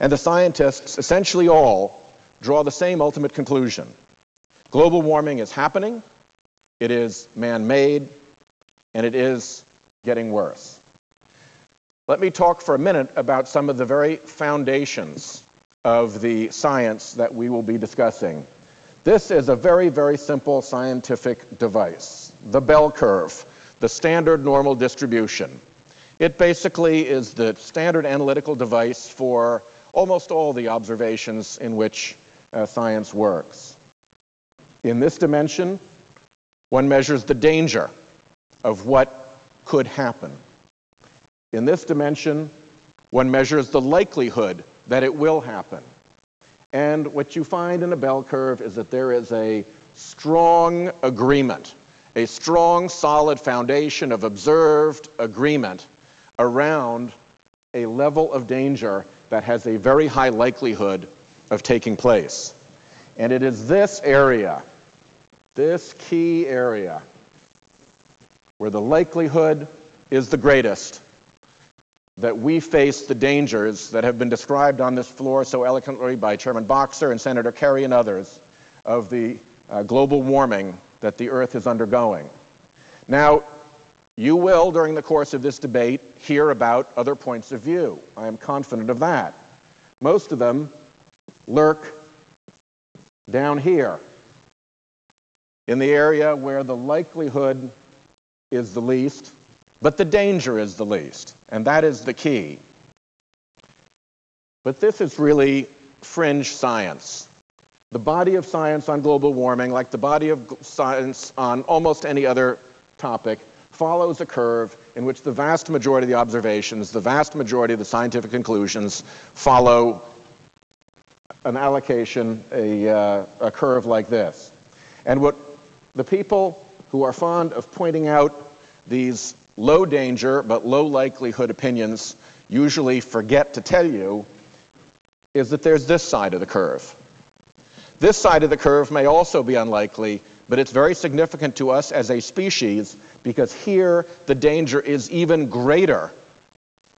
And the scientists, essentially all, draw the same ultimate conclusion. Global warming is happening, it is man-made, and it is getting worse. Let me talk for a minute about some of the very foundations of the science that we will be discussing. This is a very, very simple scientific device, the bell curve, the standard normal distribution. It basically is the standard analytical device for almost all the observations in which science works. In this dimension, one measures the danger of what could happen. In this dimension, one measures the likelihood that it will happen. And what you find in a bell curve is that there is a strong agreement, a strong, solid foundation of observed agreement around a level of danger that has a very high likelihood of taking place. And it is this area, this key area, where the likelihood is the greatest, that we face the dangers that have been described on this floor so eloquently by Chairman Boxer and Senator Kerry and others of the global warming that the Earth is undergoing. Now, you will, during the course of this debate, hear about other points of view. I am confident of that. Most of them lurk down here, in the area where the likelihood is the least, but the danger is the least, and that is the key. But this is really fringe science. The body of science on global warming, like the body of science on almost any other topic, follows a curve in which the vast majority of the observations, the vast majority of the scientific conclusions follow an allocation, a curve like this. And what the people who are fond of pointing out these low danger but low likelihood opinions usually forget to tell you is that there's this side of the curve. This side of the curve may also be unlikely, but it's very significant to us as a species because here the danger is even greater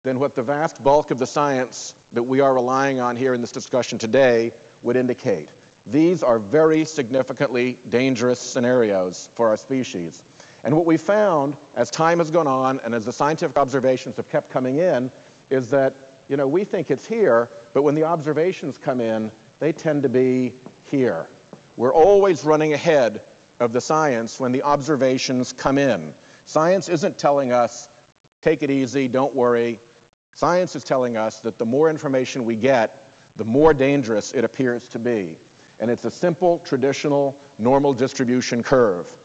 than what the vast bulk of the science that we are relying on here in this discussion today would indicate. These are very significantly dangerous scenarios for our species. And what we found as time has gone on and as the scientific observations have kept coming in is that, we think it's here, but when the observations come in, they tend to be here. We're always running ahead of the science when the observations come in. Science isn't telling us, take it easy, don't worry. Science is telling us that the more information we get, the more dangerous it appears to be. And it's a simple, traditional, normal distribution curve.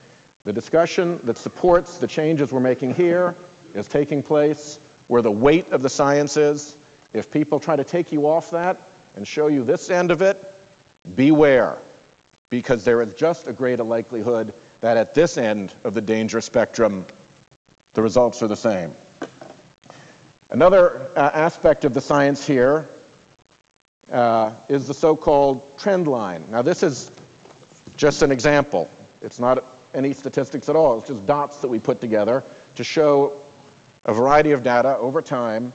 The discussion that supports the changes we're making here is taking place where the weight of the science is. If people try to take you off that and show you this end of it, beware, because there is just a greater likelihood that at this end of the danger spectrum, the results are the same. Another aspect of the science here is the so-called trend line. Now, this is just an example. It's not any statistics at all. It's just dots that we put together to show a variety of data over time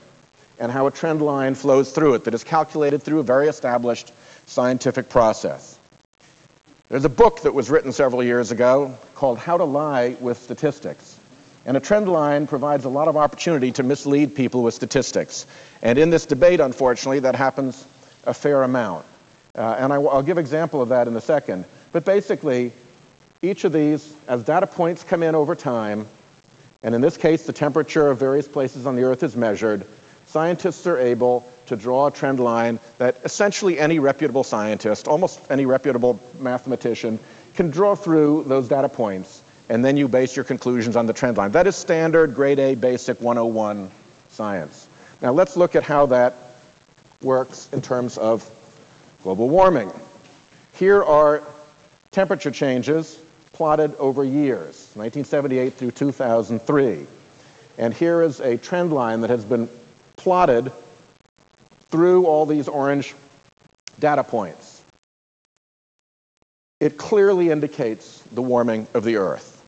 and how a trend line flows through it that is calculated through a very established scientific process. There's a book that was written several years ago called How to Lie with Statistics. And a trend line provides a lot of opportunity to mislead people with statistics. And in this debate, unfortunately, that happens a fair amount. And I'll give an example of that in a second. But basically, each of these, as data points come in over time, and in this case, the temperature of various places on the Earth is measured, scientists are able to draw a trend line that essentially any reputable scientist, almost any reputable mathematician, can draw through those data points, and then you base your conclusions on the trend line. That is standard grade A basic 101 science. Now let's look at how that works in terms of global warming. Here are temperature changes plotted over years, 1978 through 2003. And here is a trend line that has been plotted through all these orange data points. It clearly indicates the warming of the Earth.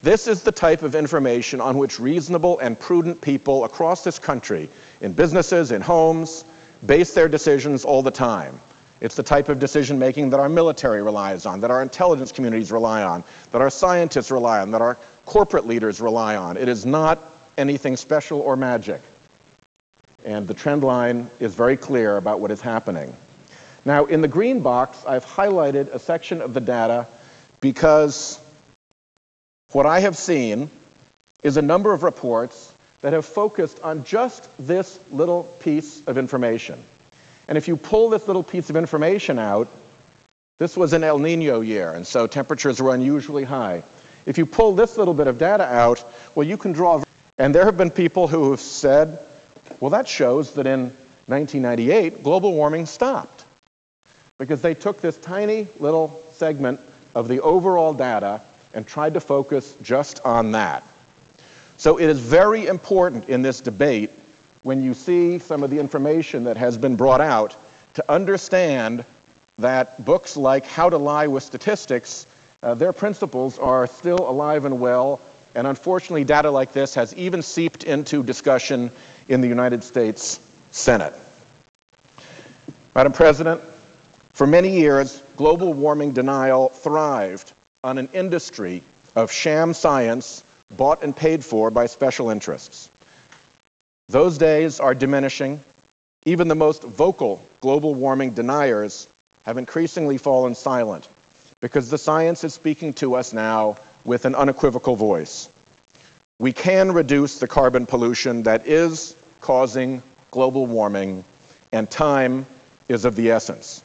This is the type of information on which reasonable and prudent people across this country, in businesses, in homes, base their decisions all the time. It's the type of decision making that our military relies on, that our intelligence communities rely on, that our scientists rely on, that our corporate leaders rely on. It is not anything special or magic. And the trend line is very clear about what is happening. Now, in the green box, I've highlighted a section of the data because what I have seen is a number of reports that have focused on just this little piece of information. And if you pull this little piece of information out, this was an El Nino year, and so temperatures were unusually high. If you pull this little bit of data out, well, you can draw. And there have been people who have said, well, that shows that in 1998, global warming stopped. Because they took this tiny little segment of the overall data and tried to focus just on that. So it is very important in this debate, when you see some of the information that has been brought out, to understand that books like How to Lie with Statistics, their principles are still alive and well, and unfortunately data like this has even seeped into discussion in the United States Senate. Madam President, for many years, global warming denial thrived on an industry of sham science bought and paid for by special interests. Those days are diminishing. Even the most vocal global warming deniers have increasingly fallen silent because the science is speaking to us now with an unequivocal voice. We can reduce the carbon pollution that is causing global warming, and time is of the essence.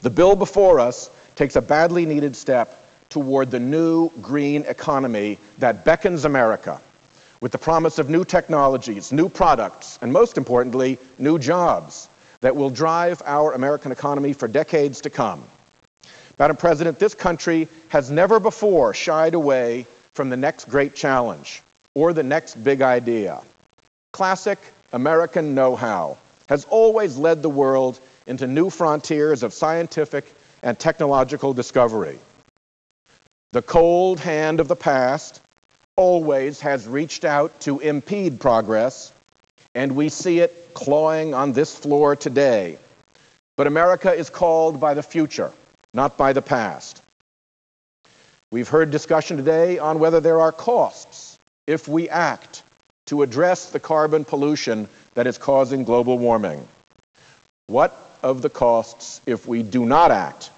The bill before us takes a badly needed step toward the new green economy that beckons America with the promise of new technologies, new products, and most importantly, new jobs that will drive our American economy for decades to come. Madam President, this country has never before shied away from the next great challenge or the next big idea. Classic American know-how has always led the world into new frontiers of scientific and technological discovery. The cold hand of the past always has reached out to impede progress, and we see it clawing on this floor today. But America is called by the future, not by the past. We've heard discussion today on whether there are costs if we act to address the carbon pollution that is causing global warming. What of the costs if we do not act?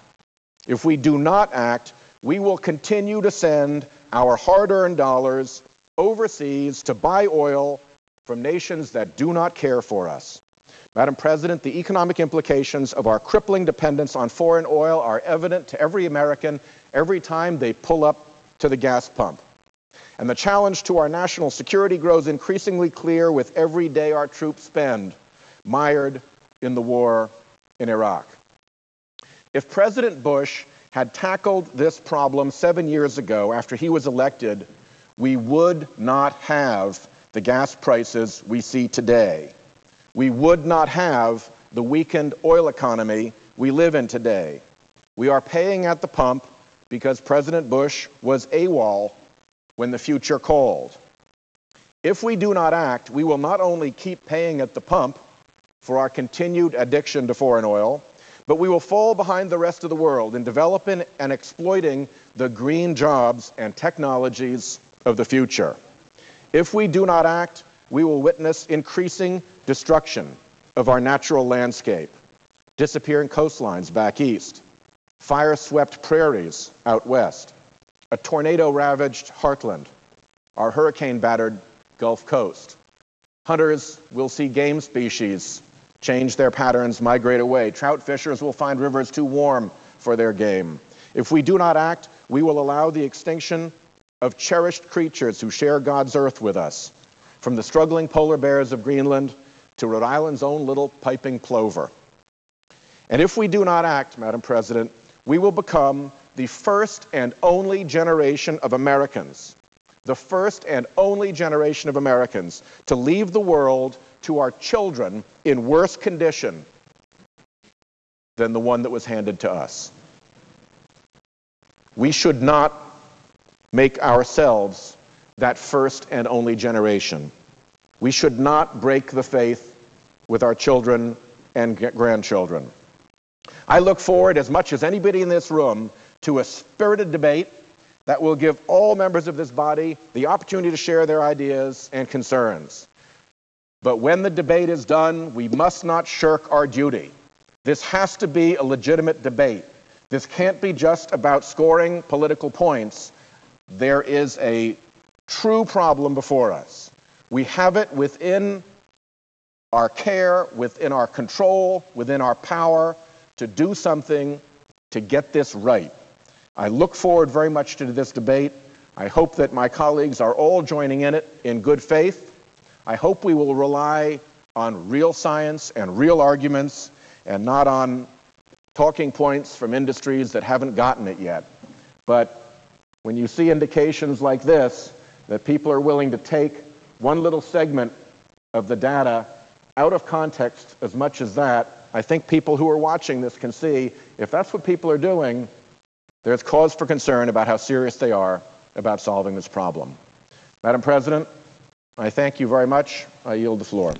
If we do not act, we will continue to send our hard-earned dollars overseas to buy oil from nations that do not care for us. Madam President, the economic implications of our crippling dependence on foreign oil are evident to every American every time they pull up to the gas pump. And the challenge to our national security grows increasingly clear with every day our troops spend mired in the war in Iraq. If President Bush had tackled this problem 7 years ago after he was elected, we would not have the gas prices we see today. We would not have the weakened oil economy we live in today. We are paying at the pump because President Bush was AWOL when the future called. If we do not act, we will not only keep paying at the pump for our continued addiction to foreign oil, but we will fall behind the rest of the world in developing and exploiting the green jobs and technologies of the future. If we do not act, we will witness increasing destruction of our natural landscape, disappearing coastlines back east, fire-swept prairies out west, a tornado-ravaged heartland, our hurricane-battered Gulf Coast. Hunters will see game species change their patterns, migrate away. Trout fishers will find rivers too warm for their game. If we do not act, we will allow the extinction of cherished creatures who share God's earth with us, from the struggling polar bears of Greenland to Rhode Island's own little piping plover. And if we do not act, Madam President, we will become the first and only generation of Americans, the first and only generation of Americans to leave the world to our children in worse condition than the one that was handed to us. We should not make ourselves that first and only generation. We should not break the faith with our children and grandchildren. I look forward, as much as anybody in this room, to a spirited debate that will give all members of this body the opportunity to share their ideas and concerns. But when the debate is done, we must not shirk our duty. This has to be a legitimate debate. This can't be just about scoring political points. There is a true problem before us. We have it within our care, within our control, within our power to do something to get this right. I look forward very much to this debate. I hope that my colleagues are all joining in it in good faith. I hope we will rely on real science and real arguments and not on talking points from industries that haven't gotten it yet. But when you see indications like this, that people are willing to take one little segment of the data out of context as much as that, I think people who are watching this can see if that's what people are doing, there's cause for concern about how serious they are about solving this problem. Madam President, I thank you very much. I yield the floor.